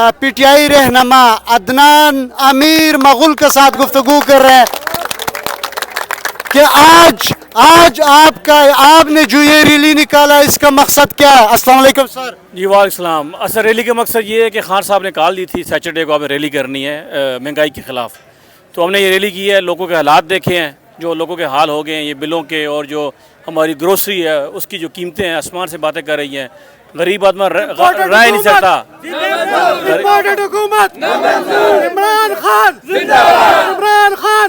P T I रहनमा Adnan अमीर मगुल के साथ गुफ्तगू कर रहे हैं कि आज आपने जो ये रैली निकाला इसका मकसद क्या है? अस्सलाम वालेकुम सर। जी वालेकुम। असल रैली का मकसद ये है कि खान साहब ने कॉल दी थी सैटरडे को हमें रैली करनी है महंगाई के ख़िलाफ़, तो हमने ये रैली की है। लोगों के हालात देखे हैं, जो लोगों के हाल हो गए हैं, ये बिलों के और जो हमारी ग्रोसरी है उसकी जो कीमतें हैं आसमान से बातें कर रही हैं। गरीब आदमी रह नहीं सकता। इमरान खान इमरान खान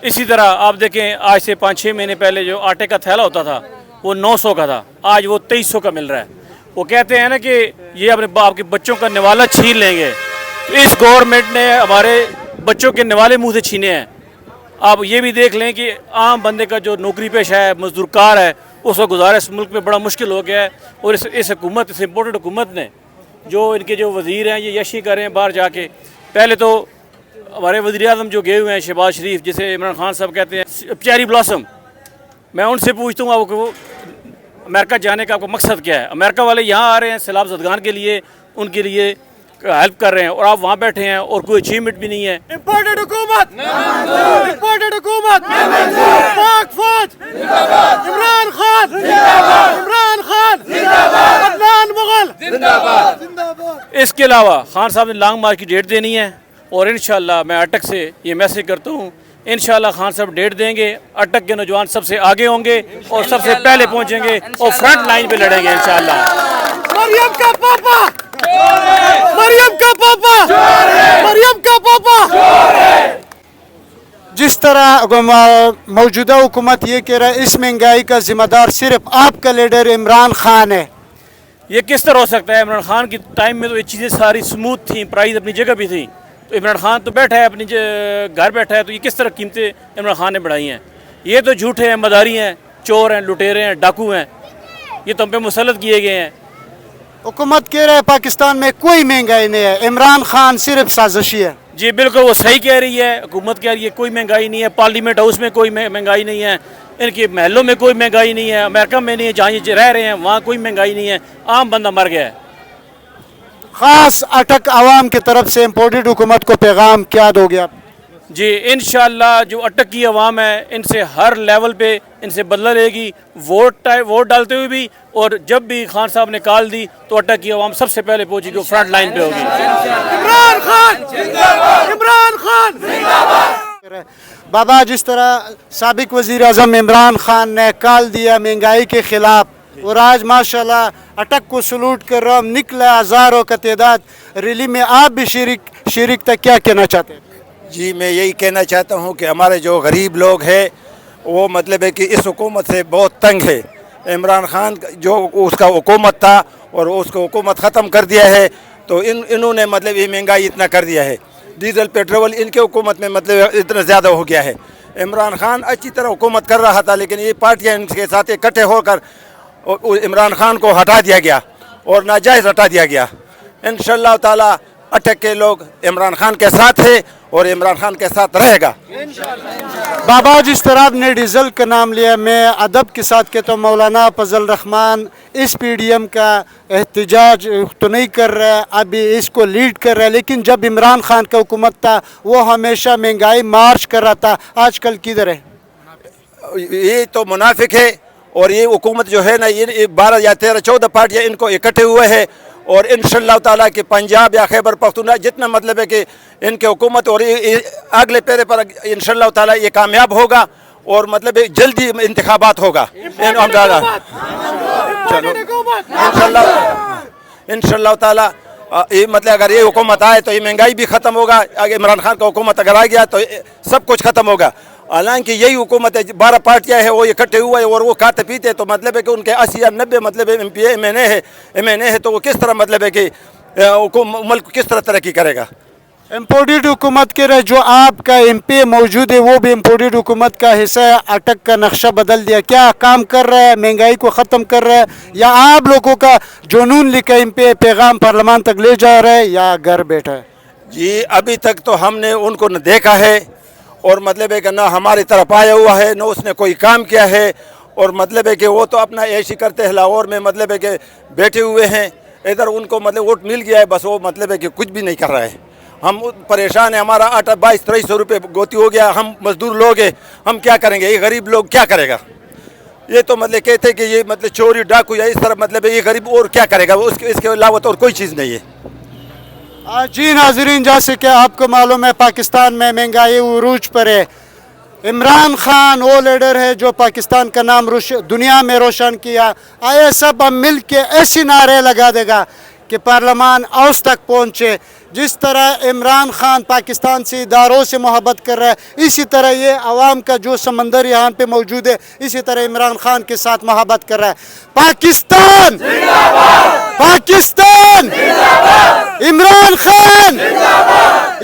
इसी तरह आप देखें, आज से 5-6 महीने पहले जो आटे का थैला होता था वो 900 का था, आज वो 2300 का मिल रहा है। वो कहते हैं ना कि ये अपने बाप के बच्चों का निवाला छीन लेंगे, तो इस गवर्नमेंट ने हमारे बच्चों के निवाले मुंह से छीने हैं। आप ये भी देख लें कि आम बंदे का जो नौकरी पेशा है, मजदूर कार है, उसका गुजारा इस मुल्क में बड़ा मुश्किल हो गया है। और इस हुकूमत, इस इम्पोर्टेड हुकूमत ने, जो इनके जो वज़ीर हैं ये यशी कर रहे हैं बाहर जाके। पहले तो हमारे वज़ीर आज़म जो गए हुए हैं शहबाज शरीफ, जिसे इमरान खान साहब कहते हैं चेरी ब्लॉसम, मैं उनसे पूछता हूँ आपको अमेरिका जाने का आपका मकसद क्या है? अमेरिका वाले यहाँ आ रहे हैं सैलाब ज़दगान के लिए, उनके लिए हेल्प कर रहे हैं, और आप वहाँ बैठे हैं और कोई अचीवमेंट भी नहीं है। इम्पोर्टेड हुकूमत, इम्पोर्टेड हुकूमत, पाक फौज, इमरान खान, इमरान खान, अदनान मुगल। इसके अलावा खान साहब ने लॉन्ग मार्च की डेट देनी है, और इंशाल्लाह मैं अटक से ये मैसेज करता हूँ, इंशाल्लाह खान साहब डेट देंगे। अटक के नौजवान सबसे आगे होंगे और सबसे पहले पहुँचेंगे और फ्रंट लाइन पे लड़ेंगे इंशाल्लाह। मरियम का पापा, मरियम का पापा, मरियम का पापा। जिस तरह मौजूदा हुकूमत ये कह रहा है इस महंगाई का जिम्मेदार सिर्फ आपका लीडर इमरान खान है, ये किस तरह हो सकता है? इमरान खान की टाइम में तो ये चीज़ें सारी स्मूथ थी, प्राइस अपनी जगह भी थी, तो इमरान खान तो बैठा है अपनी घर बैठा है, तो ये किस तरह कीमतें इमरान खान ने बढ़ाई हैं? ये तो झूठे हैं, मदारी हैं, चोर हैं, लुटेरे हैं, डाकू हैं, ये तो हम पे मुसल्लत किए गए हैं। हुकूमत कह रहा है पाकिस्तान में कोई महंगाई नहीं है, इमरान खान सिर्फ साजिशी है। जी बिल्कुल, वो सही कह रही है, हुकूमत कह रही है कोई महंगाई नहीं है, पार्लियामेंट हाउस में कोई महंगाई नहीं है, इनके महलों में कोई महंगाई नहीं है, अमेरिका में नहीं है, जहाँ ये रह रहे हैं वहाँ कोई महंगाई नहीं है, आम बंदा मर गया है। खास अटक आवाम की तरफ से इम्पोर्टेड हुकूमत को पैगाम क्या दोगे आप? जी इंशाल्लाह जो अटक की आवाम है इनसे हर लेवल पे इनसे बदला लेगी, वोट डालते हुए भी, और जब भी खान साहब ने कॉल दी तो अटक की आवाम सबसे पहले पहुंचेगी, वो फ्रंट लाइन पे होगी। इमरान खान जिंदाबाद, इमरान खान। बाबा, जिस तरह साबिक वज़ीर आज़म इमरान खान ने कॉल दिया महंगाई के खिलाफ, और आज माशाल्लाह अटक को सलूट कर रहा हूँ, निकला हज़ारों का तादाद रैली में, आप भी शरीक तक क्या कहना चाहते हैं? जी मैं यही कहना चाहता हूँ कि हमारे जो गरीब लोग हैं वो मतलब है कि इस हुकूमत से बहुत तंग है। इमरान खान जो उसका हुकूमत था और उसको हुकूमत ख़त्म कर दिया है, तो इन्होंने मतलब ये महंगाई इतना कर दिया है, डीजल पेट्रोल इनके हुकूमत में मतलब इतना ज़्यादा हो गया है। इमरान खान अच्छी तरह हुकूमत कर रहा था, लेकिन ये पार्टियाँ इनके साथ इकट्ठे होकर इमरान खान को हटा दिया गया और नाजायज़ हटा दिया गया। इंशाअल्लाह ताला अटक के लोग इमरान खान के साथ है और इमरान खान के साथ रहेगा। बाबा, जिस तरह आपने डीजल का नाम लिया, मैं अदब के साथ कहता हूँ मौलाना फजल रहमान इस पीडीएम का एहतजाज तो नहीं कर रहा है, अभी इसको लीड कर रहा है, लेकिन जब इमरान खान का हुकूमत था वो हमेशा महंगाई मार्च कर रहा था, आजकल किधर है? ये तो मुनाफिक है, और ये हुकूमत जो है ना, ये 12 या 13 14 पार्टियाँ इनको इकट्ठे हुए हैं, और इंशाअल्लाह ताला कि पंजाब या खैबर पख्तूनख्वा जितना मतलब है कि इनके हुकूमत और अगले पेरे पर इंशाअल्लाह ताला ये कामयाब होगा, और मतलब जल्दी इंतखाबात होगा इंशाअल्लाह ताला। ये मतलब अगर ये हुकूमत आए तो ये महंगाई भी ख़त्म होगा, अगर इमरान खान का हुकूमत अगर आ गया तो सब कुछ ख़त्म होगा। हालांकि यही हुकूमत है, 12 पार्टियाँ हैं वो इकट्ठे हुए हैं और वो खाते पीते, तो मतलब है कि उनके 80 या 90 मतलब MP MNA है, तो वो किस तरह मतलब है कि मुल्क किस तरह तरक्की करेगा? इम्पोर्टेड हुकूमत के रहे, जो आपका MP मौजूद है वो भी इम्पोर्टेड हुकूमत का हिस्सा है, अटक का नक्शा बदल दिया, क्या काम कर रहा है, महंगाई को ख़त्म कर रहा है, या आप लोगों का जुनून लिखा MP पैगाम पार्लियामान तक ले जा रहा है, या घर बैठा है? जी अभी तक तो हमने उनको न देखा है, और मतलब है कि ना हमारी तरफ आया हुआ है, न उसने कोई काम किया है, और मतलब है कि वो तो अपना ऐश ही करते हैं, लाहौर में मतलब है कि बैठे हुए हैं। इधर उनको मतलब वोट मिल गया है, बस वो मतलब है कि कुछ भी नहीं कर रहा है। हम परेशान हैं, हमारा आटा 2200-2300 रुपये गोती हो गया, हम मजदूर लोग हैं, हम क्या करेंगे, ये गरीब लोग क्या करेगा। ये तो मतलब कहते हैं कि ये मतलब चोरी डाकू या इस तरह मतलब ये गरीब और क्या करेगा, वो इसके अलावा तो और कोई चीज़ नहीं है। जी नाजरीन, जैसे कि आपको मालूम है पाकिस्तान में महंगाई उरूज पर है। इमरान खान वो लीडर है जो पाकिस्तान का नाम दुनिया में रोशन किया। आए सब हम मिल के ऐसी नारे लगा देगा कि पार्लियामान औस तक पहुँचे। जिस तरह इमरान खान पाकिस्तान से इदारों से मोहब्बत कर रहा है, इसी तरह ये अवाम का जो समंदर यहाँ पे मौजूद है, इसी तरह इमरान खान के साथ मोहब्बत कर रहा है। पाकिस्तान पाकिस्तान, इमरान खान,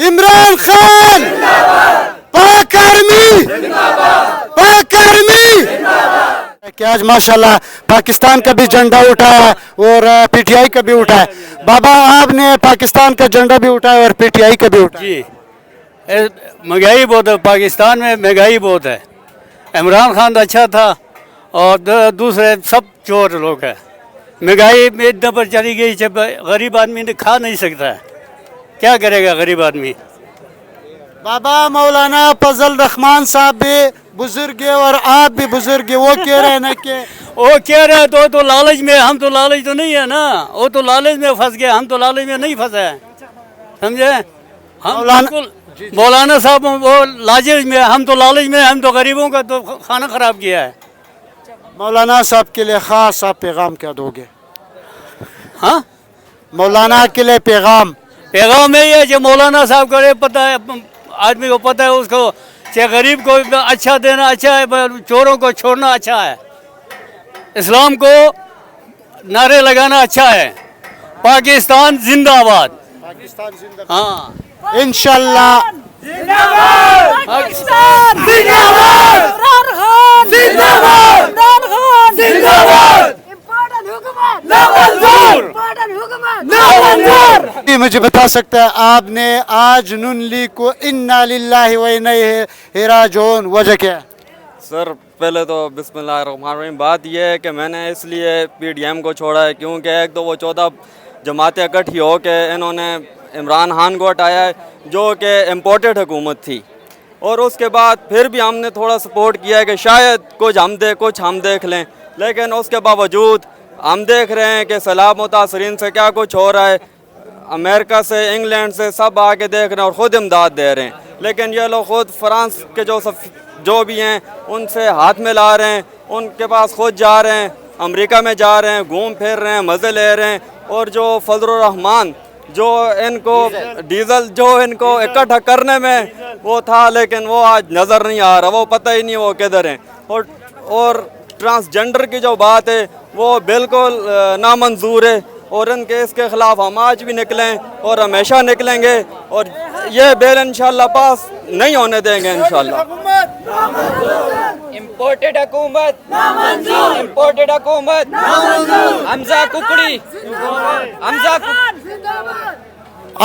इमरान खान, पाक आर्मी, पाक आर्मी। कि आज माशाल्लाह पाकिस्तान का भी झंडा उठा है और पीटीआई का भी उठा है। बाबा, आपने पाकिस्तान का झंडा भी उठाया और पीटीआई का भी उठा। जी, महंगाई बहुत है, पाकिस्तान में महंगाई बहुत है। इमरान खान अच्छा था और दूसरे सब चोर लोग हैं। महंगाई इतना पर चली गई, जब गरीब आदमी ने खा नहीं सकता है, क्या करेगा गरीब आदमी। बाबा मौलाना फजल रहमान साहब भी बुजुर्ग है और आप भी बुजुर्ग है, वो कह रहे हैं ना कि वो कह रहे हैं तो लालच में, हम तो लालच तो नहीं है ना, वो तो लालच में फंस गए, हम तो लालच में नहीं फंसे हैं, समझे। हम मौलाना साहब वो लालच में, हम तो लालच में, हम तो गरीबों का तो खाना खराब किया है। मौलाना साहब के लिए खास आप पैगाम क्या दोगे? हाँ, मौलाना के लिए पैगाम यही है जो मौलाना साहब को पता है, आदमी को पता है, उसको चाहे गरीब को अच्छा देना अच्छा है, चोरों को छोड़ना अच्छा है, इस्लाम को नारे लगाना अच्छा है। पाकिस्तान जिंदाबाद, पाकिस्तान जिंदाबाद। हाँ इंशाल्लाह पाकिस्तान जिंदाबाद, इमरान खान जिंदाबाद, इमरान खान जिंदाबाद, इम्पोर्टेड हुकूमत ना मंजूर, इम्पोर्टेड हुकूमत ना मंजूर। ये मुझे बता सकता है आपने आज नून लीग को इन्ना लिल्लाहि व इन्ना इलैहि राजिऊन वजह क्या है? सर पहले तो बिस्मिल्लाहिर्रहमानिर्रहीम, बात यह है कि मैंने इसलिए पीडीएम को छोड़ा है क्योंकि एक तो वो 14 जमातें इकट्ठी हो के इन्होंने इमरान खान को हटाया है जो कि इम्पोर्टेड हुकूमत थी, और उसके बाद फिर भी हमने थोड़ा सपोर्ट किया है कि शायद कुछ हम देख लें, लेकिन उसके बावजूद हम देख रहे हैं कि सैलाब मुतासरीन से क्या कुछ हो रहा है। अमेरिका से, इंग्लैंड से सब आके देख रहे हैं और ख़ुद इमदाद दे रहे हैं, लेकिन ये लोग ख़ुद फ्रांस के जो भी हैं उनसे हाथ मिला रहे हैं, उनके पास खुद जा रहे हैं, अमेरिका में जा रहे हैं, घूम फिर रहे हैं, मज़े ले रहे हैं। और जो फजलुर रहमान जो इनको डीजल जो इनको इकट्ठा करने में वो था, लेकिन वो आज नज़र नहीं आ रहा, वो पता ही नहीं वो किधर हैं। और ट्रांसजेंडर की जो बात है वो बिल्कुल नामंजूर है, और इनके इसके ख़िलाफ़ हम आज भी निकलें और हमेशा निकलेंगे, और ये बिल इंशाल्लाह पास नहीं होने देंगे इंशाल्लाह। इम्पोर्टेड हुकूमत इम्पोर्टेड हुकूमत हमजा कुकड़ी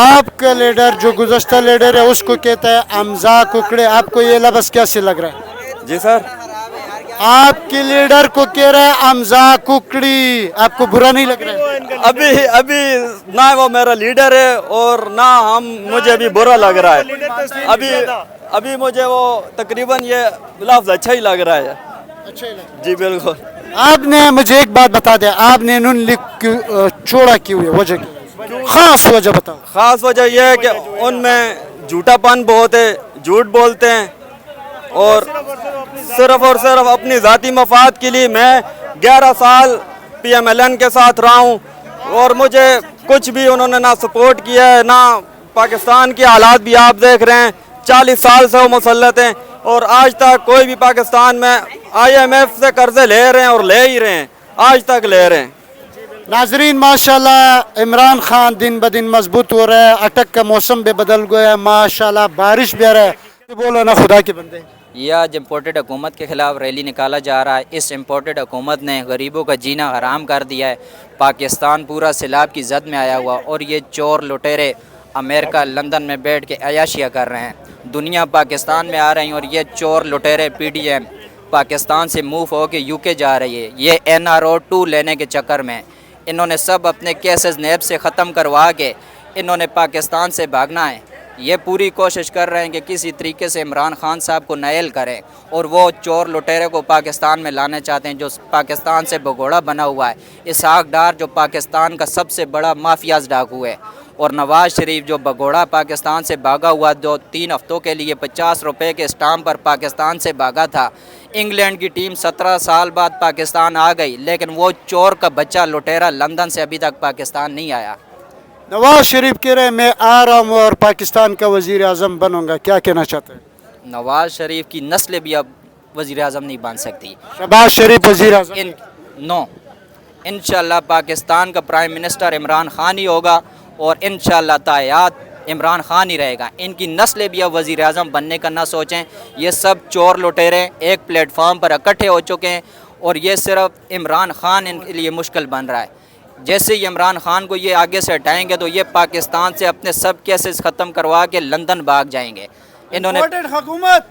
आपका लीडर जो गुज़श्ता लीडर है उसको कहता है हमजा कुकड़े, आपको ये लफ्ज़ कैसे लग रहा है? जी सर, आपके लीडर को कह रहा है हमजा कुकड़ी, आपको बुरा नहीं लग रहा है? अभी ना वो मेरा लीडर है और ना मुझे अभी बुरा लग रहा है। अभी मुझे वो तकरीबन ये लफ्ज़ अच्छा ही लग रहा है। अच्छा ही लग जी बिल्कुल। आपने मुझे एक बात बता दें, आपने नून लीग छोड़ा क्यों है, वजह क्या? खास वजह बताओ। ख़ास वजह यह है कि उनमें झूठापन बहुत है, झूठ बोलते हैं, और सिर्फ अपनी ज़ाती मफाद के लिए। मैं 11 साल PMLN के साथ रहा हूँ और मुझे कुछ भी उन्होंने ना सपोर्ट किया है, ना पाकिस्तान के हालात भी आप देख रहे हैं। 40 साल से वो मुसल्लत हैं और आज तक कोई भी पाकिस्तान में IMF से कर्जे ले रहे हैं और ले ही रहे हैं, आज तक ले रहे हैं। नाजरीन माशाल्लाह इमरान खान दिन ब दिन मजबूत हो रहा है, अटक का मौसम भी बदल गया है, माशाल्लाह बारिश भी आ रहा है। बोलो ना खुदा के बंदे। यह आज इम्पोर्टेड हुकूमत के ख़िलाफ़ रैली निकाला जा रहा है। इस इम्पोर्टेड हुकूमत ने गरीबों का जीना हराम कर दिया है। पाकिस्तान पूरा सैलाब की जद में आया हुआ, और ये चोर लुटेरे अमेरिका लंदन में बैठ के अयाशियाँ कर रहे हैं। दुनिया पाकिस्तान में आ रही है और ये चोर लुटेरे PDM पाकिस्तान से मूव हो के UK जा रही है। ये NRO 2 लेने के चक्कर में इन्होंने सब अपने केसेस नेब से ख़त्म करवा के इन्होंने पाकिस्तान से भागना है। ये पूरी कोशिश कर रहे हैं कि किसी तरीके से इमरान खान साहब को नायल करें और वो चोर लुटेरे को पाकिस्तान में लाना चाहते हैं जो पाकिस्तान से भगोड़ा बना हुआ है। इसहाक डार जो पाकिस्तान का सबसे बड़ा माफियाज डाकू है, और नवाज शरीफ जो भगोड़ा पाकिस्तान से भागा हुआ, जो 3 हफ्तों के लिए 50 रुपए के स्टाम्प पर पाकिस्तान से भागा था। इंग्लैंड की टीम 17 साल बाद पाकिस्तान आ गई, लेकिन वो चोर का बच्चा लुटेरा लंदन से अभी तक पाकिस्तान नहीं आया। नवाज शरीफ कह रहे हैं मैं आ रहा हूँ और पाकिस्तान का वजीर आज़म बनूंगा, क्या कहना चाहते हैं? नवाज शरीफ की नस्ल भी अब वज़ीर आज़म नहीं बन सकती। शहबाज शरीफ वजीर आज़म नो, इंशाल्लाह पाकिस्तान का प्राइम मिनिस्टर इमरान खान ही होगा और इंशाल्लाह तायात इमरान खान ही रहेगा। इनकी नस्लें भी अब वज़ीर आज़म बनने का ना सोचें। ये सब चोर लुटेरे एक प्लेटफॉर्म पर इकट्ठे हो चुके हैं और ये सिर्फ इमरान खान इनके लिए मुश्किल बन रहा है। जैसे ही इमरान खान को ये आगे से हटाएंगे तो ये पाकिस्तान से अपने सब केसेस ख़त्म करवा के लंदन भाग जाएंगे। इन्होंने हुकूमत